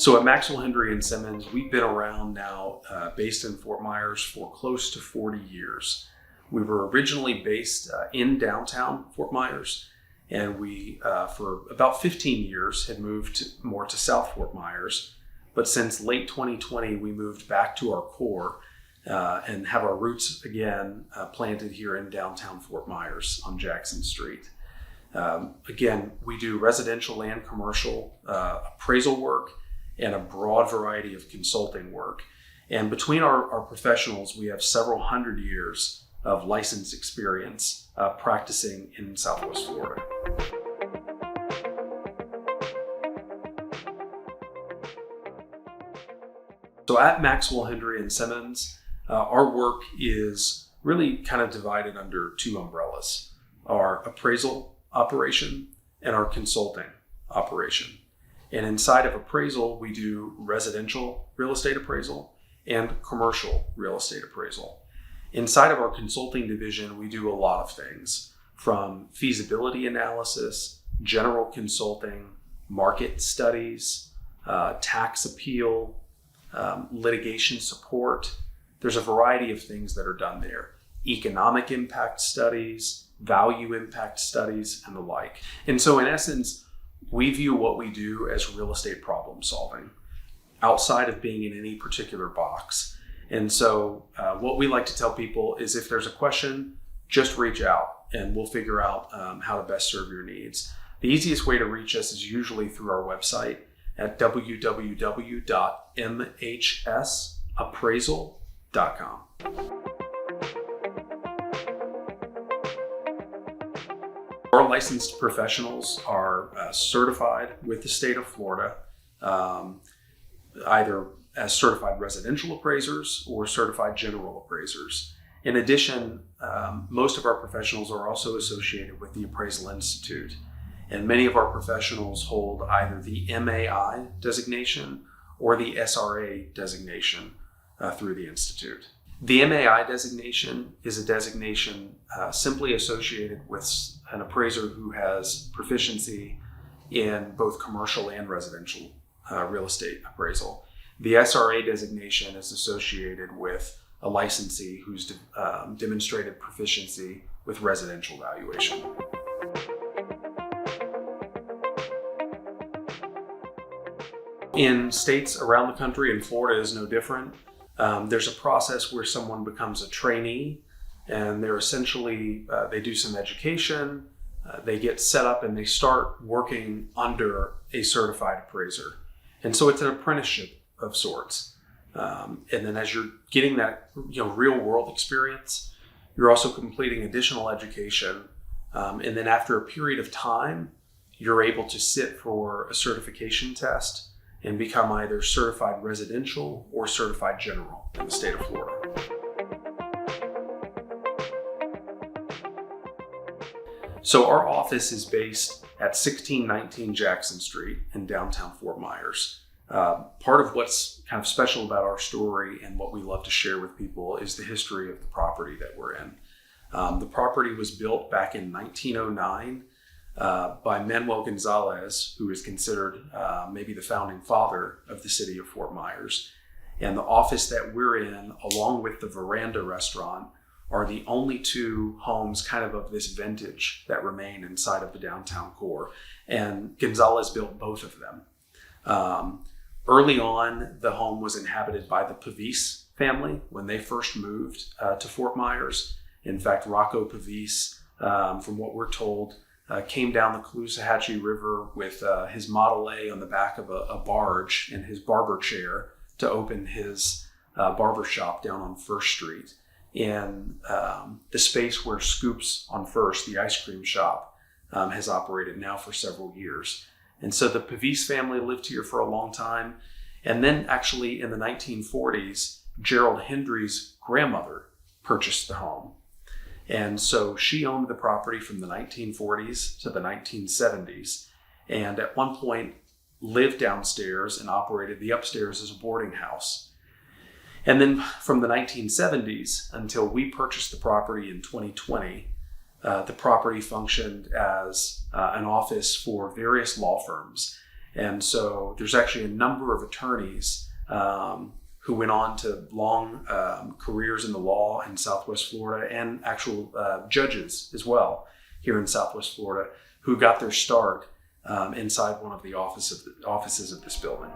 So at Maxwell, Hendry and Simmons, we've been around now, based in Fort Myers for close to 40 years. We were originally based in downtown Fort Myers, and we, for about 15 years, had moved more to South Fort Myers. But since late 2020, we moved back to our core and have our roots again planted here in downtown Fort Myers on Jackson Street. Again, we do residential and commercial appraisal work and a broad variety of consulting work. And between our professionals, we have several hundred years of license experience practicing in Southwest Florida. So at Maxwell, Hendry and Simmons, our work is really kind of divided under two umbrellas: our appraisal operation and our consulting operation. And inside of appraisal, we do residential real estate appraisal and commercial real estate appraisal. Inside of our consulting division, we do a lot of things, from feasibility analysis, general consulting, market studies, tax appeal, litigation support. There's a variety of things that are done there. Economic impact studies, value impact studies, and the like. And so in essence, we view what we do as real estate problem solving outside of being in any particular box. And so what we like to tell people is, if there's a question, just reach out and we'll figure out how to best serve your needs. The easiest way to reach us is usually through our website at www.mhsappraisal.com. Our licensed professionals are certified with the state of Florida, either as certified residential appraisers or certified general appraisers. In addition, most of our professionals are also associated with the Appraisal Institute, and many of our professionals hold either the MAI designation or the SRA designation through the Institute. The MAI designation is a designation simply associated with an appraiser who has proficiency in both commercial and residential real estate appraisal. The SRA designation is associated with a licensee who's demonstrated proficiency with residential valuation. In states around the country, and Florida is no different, there's a process where someone becomes a trainee, and they're essentially, they do some education, they get set up, and they start working under a certified appraiser. And so it's an apprenticeship of sorts. And then as you're getting that real world experience, you're also completing additional education. And then after a period of time, you're able to sit for a certification test and become either certified residential or certified general in the state of Florida. So our office is based at 1619 Jackson Street in downtown Fort Myers. Part of what's kind of special about our story and what we love to share with people is the history of the property that we're in. The property was built back in 1909 by Manuel Gonzalez, who is considered maybe the founding father of the city of Fort Myers. And the office that we're in, along with the Veranda restaurant, are the only two homes kind of this vintage that remain inside of the downtown core. And Gonzalez built both of them. Early on, the home was inhabited by the Pavis family when they first moved to Fort Myers. In fact, Rocco Pavis, from what we're told, came down the Caloosahatchee River with his Model A on the back of a barge and his barber chair to open his barber shop down on First Street in the space where Scoops on First, the ice cream shop, has operated now for several years. And so the Pavis family lived here for a long time. And then actually in the 1940s, Gerald Hendry's grandmother purchased the home. And so she owned the property from the 1940s to the 1970s. And at one point lived downstairs and operated the upstairs as a boarding house. And then from the 1970s until we purchased the property in 2020, the property functioned as an office for various law firms. And so there's actually a number of attorneys who went on to long careers in the law in Southwest Florida, and actual judges as well here in Southwest Florida, who got their start inside one of the offices of this building.